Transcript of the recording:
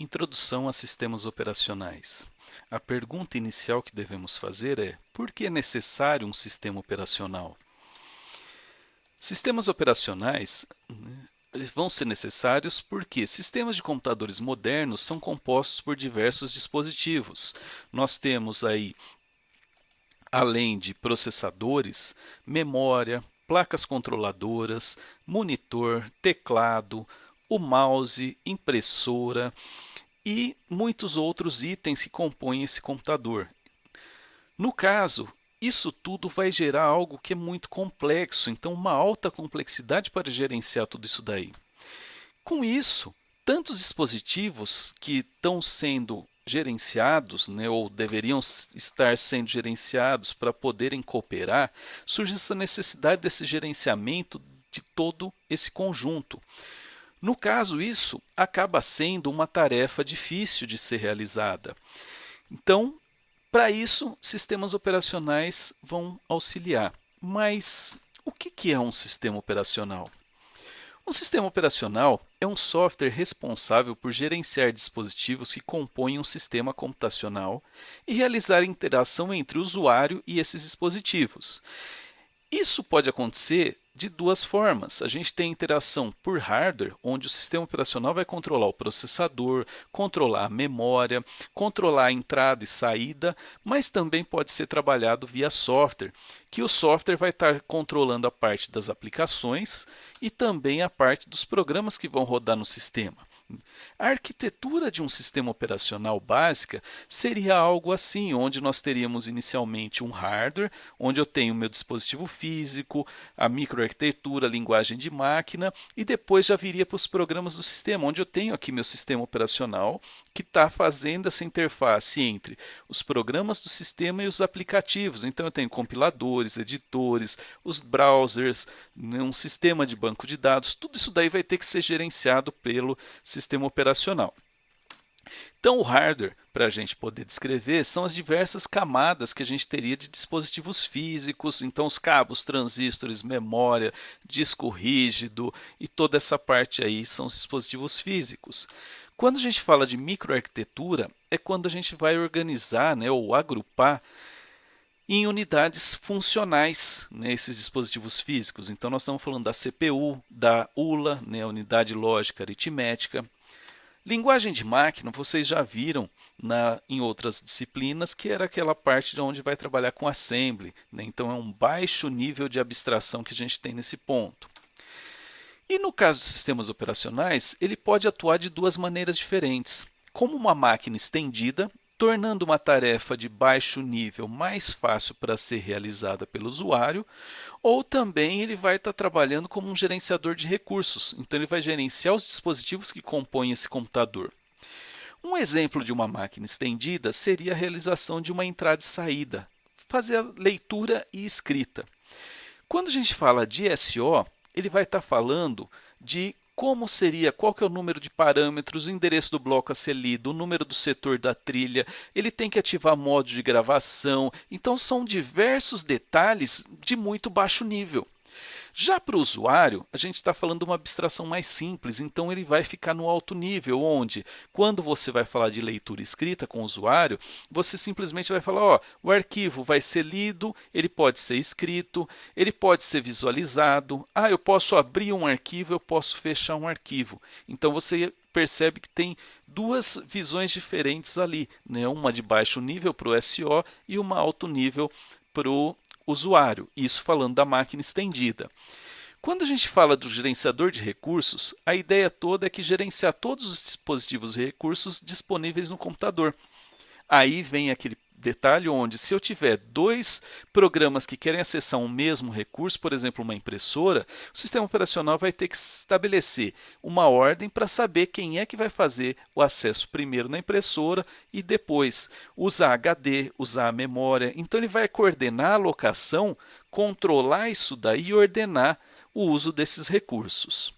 Introdução a sistemas operacionais. A pergunta inicial que devemos fazer é: por que é necessário um sistema operacional? Sistemas operacionais vão ser necessários porque sistemas de computadores modernos são compostos por diversos dispositivos. Nós temos aí, além de processadores, memória, placas controladoras, monitor, teclado, o mouse, impressora e muitos outros itens que compõem esse computador. No caso, isso tudo vai gerar algo que é muito complexo, então uma alta complexidade para gerenciar tudo isso daí. Com isso, tantos dispositivos que estão sendo gerenciados, ou deveriam estar sendo gerenciados para poderem cooperar, surge essa necessidade desse gerenciamento de todo esse conjunto. No caso, isso acaba sendo uma tarefa difícil de ser realizada. Então, para isso, sistemas operacionais vão auxiliar. Mas o que é um sistema operacional? Um sistema operacional é um software responsável por gerenciar dispositivos que compõem um sistema computacional e realizar a interação entre o usuário e esses dispositivos. Isso pode acontecer de duas formas. A gente tem a interação por hardware, onde o sistema operacional vai controlar o processador, controlar a memória, controlar a entrada e saída, mas também pode ser trabalhado via software, que o software vai estar controlando a parte das aplicações e também a parte dos programas que vão rodar no sistema. A arquitetura de um sistema operacional básica seria algo assim, onde nós teríamos inicialmente um hardware, onde eu tenho meu dispositivo físico, a microarquitetura, a linguagem de máquina, e depois já viria para os programas do sistema, onde eu tenho aqui meu sistema operacional, que está fazendo essa interface entre os programas do sistema e os aplicativos. Então eu tenho compiladores, editores, os browsers, um sistema de banco de dados, tudo isso daí vai ter que ser gerenciado pelo sistema operacional. Então, o hardware, para a gente poder descrever, são as diversas camadas que a gente teria de dispositivos físicos, então os cabos, transistores, memória, disco rígido e toda essa parte aí são os dispositivos físicos. Quando a gente fala de microarquitetura, é quando a gente vai organizar, ou agrupar em unidades funcionais, esses dispositivos físicos. Então, nós estamos falando da CPU, da ULA, a unidade lógica aritmética. Linguagem de máquina, vocês já viram em outras disciplinas, que era aquela parte de onde vai trabalhar com assembly. Então, é um baixo nível de abstração que a gente tem nesse ponto. E no caso dos sistemas operacionais, ele pode atuar de duas maneiras diferentes. Como uma máquina estendida, tornando uma tarefa de baixo nível mais fácil para ser realizada pelo usuário, ou também ele vai estar trabalhando como um gerenciador de recursos, então ele vai gerenciar os dispositivos que compõem esse computador. Um exemplo de uma máquina estendida seria a realização de uma entrada e saída, fazer a leitura e escrita. Quando a gente fala de SO, ele vai estar falando de como seria, qual que é o número de parâmetros, o endereço do bloco a ser lido, o número do setor da trilha, ele tem que ativar modo de gravação, então são diversos detalhes de muito baixo nível. Já para o usuário, a gente está falando de uma abstração mais simples, então ele vai ficar no alto nível, onde, quando você vai falar de leitura e escrita com o usuário, você simplesmente vai falar, o arquivo vai ser lido, ele pode ser escrito, ele pode ser visualizado, eu posso abrir um arquivo, eu posso fechar um arquivo. Então você percebe que tem duas visões diferentes ali, uma de baixo nível para o SO e uma alto nível para o usuário, isso falando da máquina estendida. Quando a gente fala do gerenciador de recursos, a ideia toda é que gerenciar todos os dispositivos e recursos disponíveis no computador. Aí vem aquele detalhe onde, se eu tiver dois programas que querem acessar um mesmo recurso, por exemplo, uma impressora, o sistema operacional vai ter que estabelecer uma ordem para saber quem é que vai fazer o acesso primeiro na impressora e depois usar HD, usar a memória. Então, ele vai coordenar a alocação, controlar isso daí e ordenar o uso desses recursos.